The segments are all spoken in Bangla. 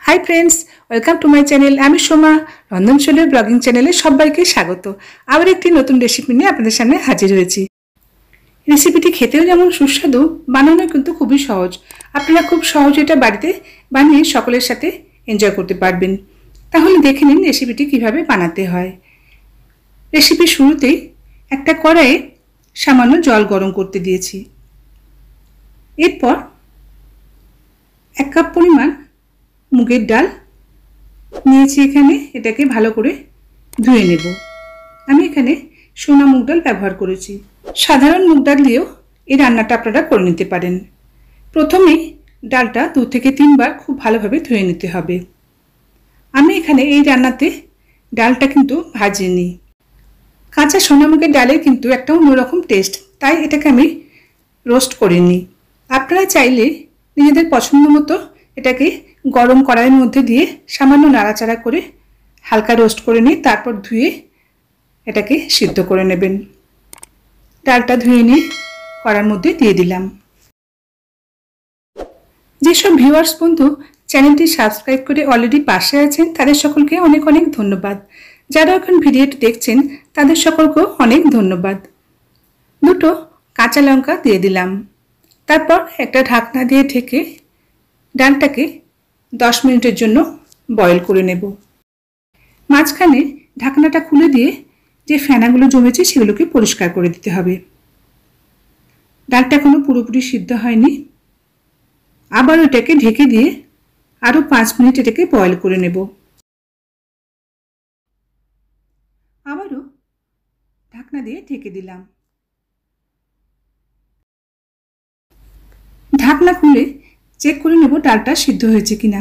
High friends welcome to my channel आमी सोमा रंधनशैली ब्लगिंग चैनेले सबाइके स्वागत आबार एकटी नतून रेसिपि निये आपनादेर सामने हाजिर हयेछि। रेसिपिटी खेतेও যেমন সুস্বাদু বানানো কিন্তু খুবই সহজ। আপনারা খুব সহজে এটা বাড়িতে বানিয়ে সকলের সাথে এনজয় করতে পারবেন। তাহলে দেখে নিন রেসিপিটি কিভাবে বানাতে হয়। রেসিপির শুরুতেই একটা কড়াইয়ে সামান্য জল গরম করতে দিয়েছি। এরপর 1 কাপ পরিমাণ মুগের ডাল নিয়েছি। এখানে এটাকে ভালো করে ধুয়ে নেব। আমি এখানে সোনা মুগ ডাল ব্যবহার করেছি। সাধারণ মুগ ডাল দিয়েও এই রান্নাটা আপনারা করে নিতে পারেন। প্রথমেই ডালটা 2 থেকে 3 বার খুব ভালোভাবে ধুয়ে নিতে হবে। আমি এখানে এই রান্নাতে ডালটা কিন্তু ভাজিনি। কাঁচা সোনা মুগের ডালের কিন্তু একটা অন্যরকম টেস্ট, তাই এটাকে আমি রোস্ট করিনি। আপনারা চাইলে নিজেদের পছন্দ মতো এটাকে গরম কড়াইয়ের মধ্যে দিয়ে সামান্য নাড়াচাড়া করে হালকা রোস্ট করে নিয়ে তারপর ধুয়ে এটাকে সিদ্ধ করে নেবেন। ডালটা ধুয়ে নিয়ে কড়াইয়ের মধ্যে দিয়ে দিলাম। যেসব ভিউয়ার্স বন্ধু চ্যানেলটি সাবস্ক্রাইব করে অলরেডি পাশে আছেন তাদের সকলকে অনেক অনেক ধন্যবাদ। যারা এখন ভিডিওটি দেখছেন তাদের সকলকেও অনেক ধন্যবাদ। 2টো কাঁচা লঙ্কা দিয়ে দিলাম। তারপর একটা ঢাকনা দিয়ে ঢেকে ডালটাকে 10 মিনিটের জন্য বয়েল করে নেব। মাঝখানে ঢাকনাটা খুলে দিয়ে যে ফেনাগুলো জমেছে সেগুলোকে পরিষ্কার করে দিতে হবে। ডালটা এখনো পুরোপুরি সিদ্ধ হয়নি। আবার এটাকে ঢেকে দিয়ে আরও 5 মিনিট এটাকে বয়েল করে নেব। আবারও ঢাকনা দিয়ে ঢেকে দিলাম। ঢাকনা খুলে চেক করে নেব ডালটা সিদ্ধ হয়েছে কিনা।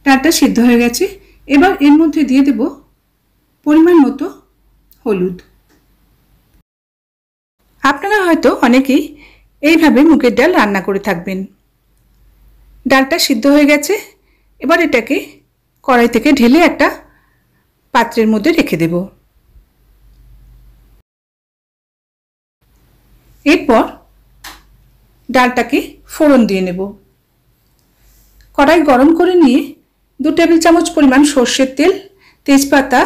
ডালটা সিদ্ধ হয়ে গেছে। এবার এর মধ্যে দিয়ে দেব পরিমাণ মতো হলুদ। আপনারা হয়তো অনেকেই এইভাবে মুগের ডাল রান্না করে থাকবেন। ডালটা সিদ্ধ হয়ে গেছে। এবার এটাকে কড়াই থেকে ঢেলে একটা পাত্রের মধ্যে রেখে দেব। এরপর ডালটাকে ফোড়ন দিয়ে নেব। কড়াই গরম করে নিয়ে 2 টেবিল চামচ পরিমাণ সর্ষের তেল, তেজপাতা,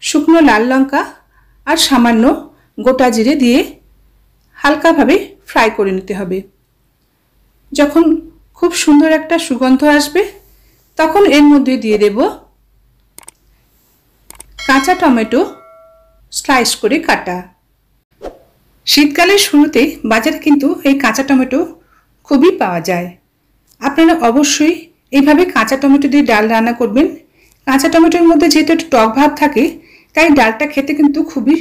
শুকনো লাল লঙ্কা আর সামান্য গোটা জিরে দিয়ে হালকাভাবে ফ্রাই করে নিতে হবে। যখন খুব সুন্দর একটা সুগন্ধ আসবে তখন এর মধ্যে দিয়ে দেব কাঁচা টমেটো স্লাইস করে কাটা। শীতকালের শুরুতে বাজারে কিন্তু এই কাঁচা টমেটো খুবই পাওয়া যায়। আপনারা অবশ্যই এইভাবে কাঁচা টমেটো দিয়ে ডাল রান্না করবেন। কাঁচা টমেটোর মধ্যে যেহেতু একটু টক ভাব থাকে তাই ডালটা খেতে কিন্তু খুবই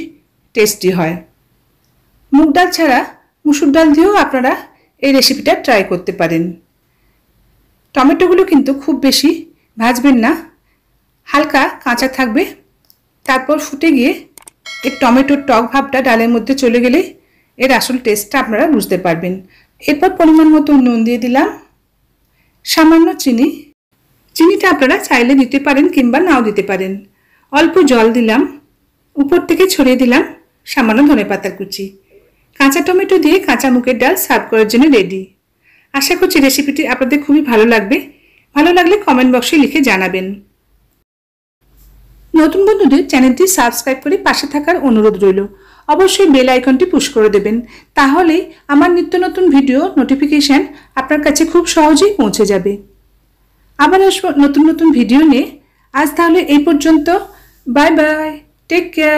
টেস্টি হয়। মুগ ডাল ছাড়া মুসুর ডাল দিয়েও আপনারা এই রেসিপিটা ট্রাই করতে পারেন। টমেটোগুলো কিন্তু খুব বেশি ভাজবেন না, হালকা কাঁচা থাকবে। তারপর ফুটে গিয়ে এই টমেটোর টক ভাবটা ডালের মধ্যে চলে গেলে এর আসল টেস্টটা আপনারা বুঝতে পারবেন। এরপর পরিমাণ মতো নুন দিয়ে দিলাম, সামান্য চিনি। চিনিটা আপনারা চাইলে দিতে পারেন কিংবা নাও দিতে পারেন। অল্প জল দিলাম, উপর থেকে ছড়িয়ে দিলাম সামান্য ধনেপাতার কুচি। কাঁচা টমেটো দিয়ে কাঁচা মুগের ডাল সার্ভ করার জন্য রেডি। আশা করছি রেসিপিটি আপনাদের খুবই ভালো লাগবে। ভালো লাগলে কমেন্ট বক্সে লিখে জানাবেন। নতুন বন্ধুদের চ্যানেলটি সাবস্ক্রাইব করে পাশে থাকার অনুরোধ রইল। অবশ্যই বেল আইকনটি পুশ করে দেবেন, তাহলেই আমার নিত্য নতুন ভিডিও নোটিফিকেশন আপনার কাছে খুব সহজেই পৌঁছে যাবে। আবার আসবো নতুন নতুন ভিডিও নিয়ে। আজ তাহলে এই পর্যন্ত। Bye bye, take care.